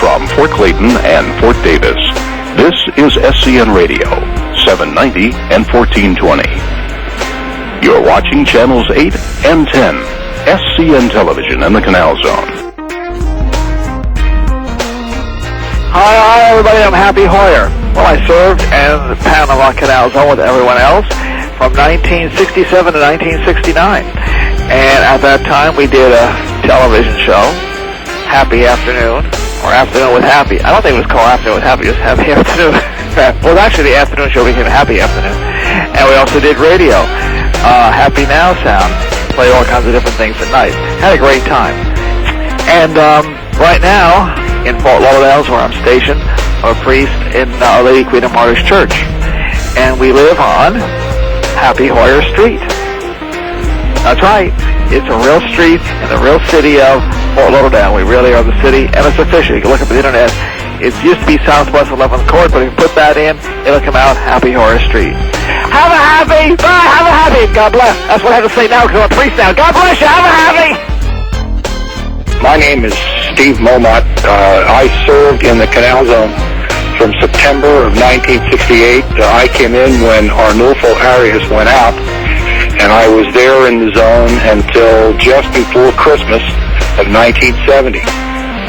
from Fort Clayton and Fort Davis. This is SCN Radio, 790 and 1420. You're watching channels 8 and 10, SCN Television in the Canal Zone. Hi, everybody. I'm Happy Hoyer. Well, I served in the Panama Canal Zone with everyone else from 1967 to 1969. And at that time, we did a television show, Happy Afternoon, or Afternoon with Happy. I don't think it was called Afternoon with Happy, just Happy Afternoon. Well, actually, the afternoon show became Happy Afternoon. And we also did radio, Happy Now Sound, play all kinds of different things at night. Had a great time. And right now, in Fort Lauderdale, where I'm stationed, I'm a priest in Our Lady Queen of Martyrs Church. And we live on Happy Hoyer Street. That's right. It's a real street in the real city of Fort Lauderdale. We really are the city, and it's official. You can look up the internet. It used to be Southwest 11th Court, but if you put that in, it'll come out Happy Hoyer Street. Have a happy, have a happy. God bless. That's what I have to say now because I'm a priest now. God bless you. Have a happy. My name is Steve Momot. I served in the Canal Zone from September of 1968. I came in when Arnulfo Arias went out, and I was there in the zone until just before Christmas of 1970.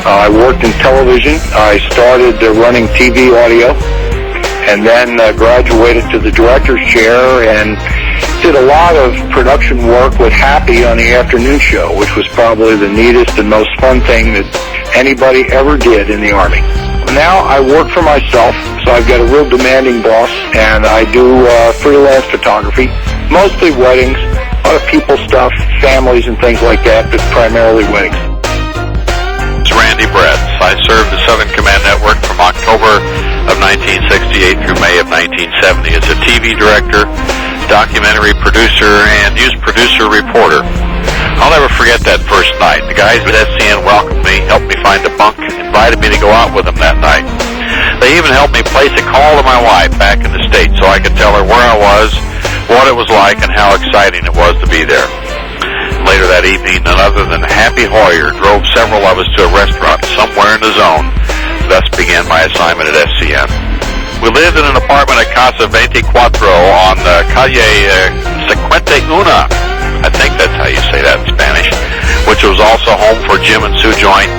I worked in television. I started running TV audio, and then graduated to the director's chair and did a lot of production work with Happy on the afternoon show, which was probably the neatest and most fun thing that anybody ever did in the Army. Now I work for myself, so I've got a real demanding boss, and I do freelance photography, mostly weddings, a lot of people stuff, families and things like that, but primarily weddings. It's Randy Bretz. I served the Southern Command Network from October of 1968 through May of 1970 as a TV director, documentary producer, and news producer reporter. I'll never forget that first night. The guys at SCN welcomed me, helped me find a bunk, invited me to go out with them that night. They even helped me place a call to my wife back in the States so I could tell her where I was, what it was like, and how exciting it was to be there. Later that evening, none other than Happy Hoyer drove several of us to a restaurant somewhere in the zone. Thus began my assignment at SCN. We lived in an apartment at Casa 24 on Calle 51. I think that's how you say that in Spanish, which was also home for Jim and Sue Joint,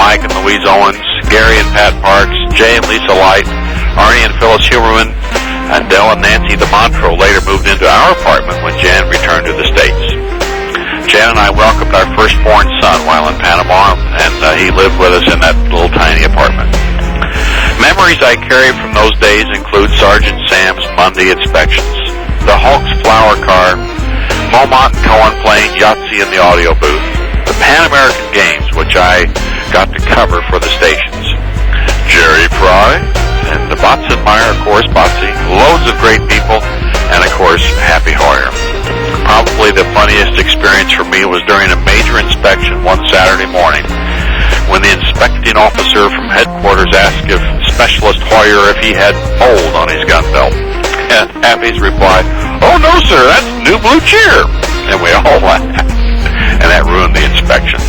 Mike and Louise Owens, Gary and Pat Parks, Jay and Lisa Light, Arnie and Phyllis Huberman, and Del and Nancy DeMontro later moved into our apartment when Jan returned to the States. Jan and I welcomed our firstborn son while in Panama, and he lived with us in that little tiny apartment. Memories I carry from those days include Sergeant Sam's Monday inspections, the Hulk's flower car, Momot and Cohen playing Yahtzee in the audio booth, the Pan American Games, which I got to cover for the stations, Jerry Fry, and the Botzenmeyer, of course, Botsy, loads of great people, and of course, Happy Hoyer. Probably the funniest experience for me was during a major inspection one Saturday morning when the inspecting officer from headquarters asked if Specialist Hoyer if he had mold on his gun belt. And Happy's reply, "Oh no, sir, that's New Blue Cheer." And we all laughed. And that ruined the inspection.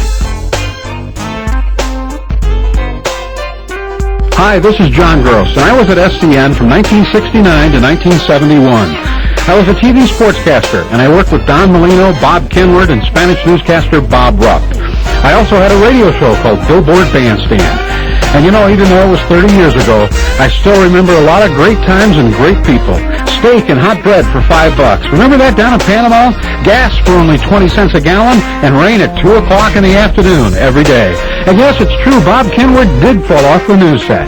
Hi, this is John Gross, and I was at SCN from 1969 to 1971. I was a TV sportscaster, and I worked with Don Molino, Bob Kenward, and Spanish newscaster Bob Rupp. I also had a radio show called Billboard Bandstand. And you know, even though it was 30 years ago, I still remember a lot of great times and great people. Steak and hot bread for $5. Remember that down in Panama? Gas for only 20 cents a gallon, and rain at 2 o'clock in the afternoon every day. And yes, it's true, Bob Kenward did fall off the news set.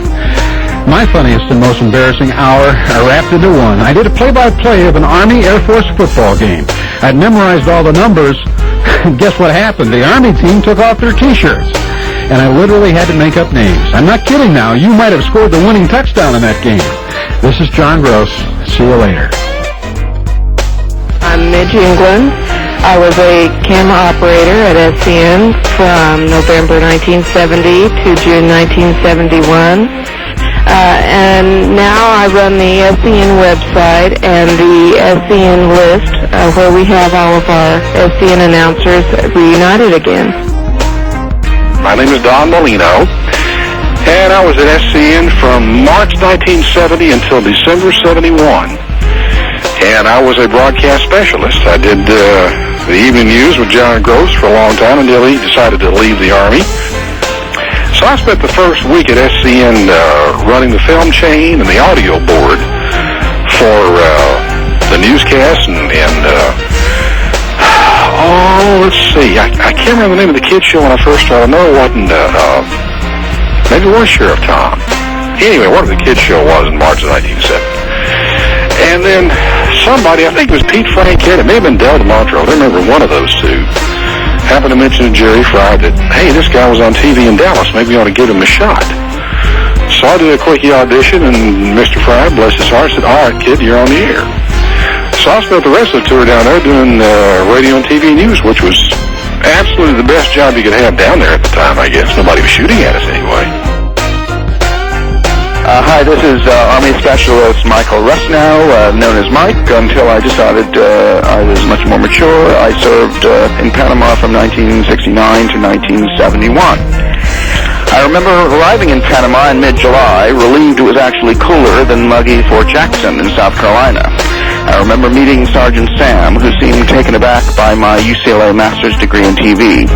My funniest and most embarrassing hour are wrapped into one. I did a play-by-play of an Army Air Force football game. I'd memorized all the numbers. Guess what happened? The Army team took off their T-shirts. And I literally had to make up names. I'm not kidding now. You might have scored the winning touchdown in that game. This is John Gross. See you later. I'm Midge England. I was a camera operator at SCN from November 1970 to June 1971. And now I run the SCN website and the SCN list where we have all of our SCN announcers reunited again. My name is Don Molino, man, I was at SCN from March 1970 until December 71. And I was a broadcast specialist. I did the evening news with John Gross for a long time until he decided to leave the Army. So I spent the first week at SCN running the film chain and the audio board for the newscast and let's see. I can't remember the name of the kids show when I first started. No, it wasn't. Maybe it was Sheriff Tom. Anyway, what the kids show was in March of 1970. And then somebody, I think it was Pete Franket, it may have been Del DeMontro, I don't remember one of those two, happened to mention to Jerry Fry that, hey, this guy was on TV in Dallas, maybe you ought to give him a shot. So I did a quickie audition, and Mr. Fry, bless his heart, said, all right, kid, you're on the air. So I spent the rest of the tour down there doing radio and TV news, which was absolutely the best job you could have down there at the time, I guess. Nobody was shooting at us anyway. Hi, this is Army Specialist Michael Rusnow, known as Mike, until I decided I was much more mature. I served in Panama from 1969 to 1971. I remember arriving in Panama in mid-July, relieved it was actually cooler than muggy Fort Jackson in South Carolina. I remember meeting Sergeant Sam, who seemed taken aback by my UCLA master's degree in TV.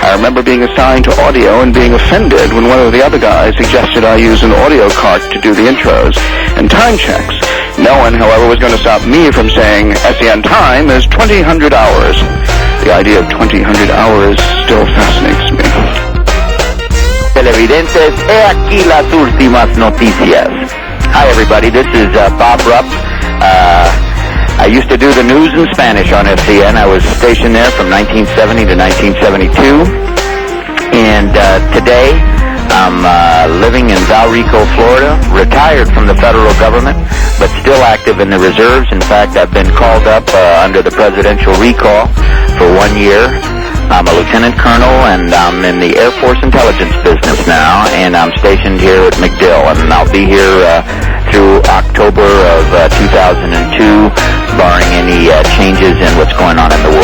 I remember being assigned to audio and being offended when one of the other guys suggested I use an audio cart to do the intros and time checks. No one, however, was going to stop me from saying SCN time is 2000 hours. The idea of 2000 hours still fascinates me. Televidentes, he aquí las últimas noticias. Hi everybody, this is Bob Rupp. I used to do the news in Spanish on SCN. I was stationed there from 1970 to 1972. And today, I'm living in Valrico, Florida, retired from the federal government, but still active in the reserves. In fact, I've been called up under the presidential recall for 1 year. I'm a lieutenant colonel, and I'm in the Air Force intelligence business now, and I'm stationed here at MacDill, and I'll be here through October of 2002, barring any changes in what's going on in the world.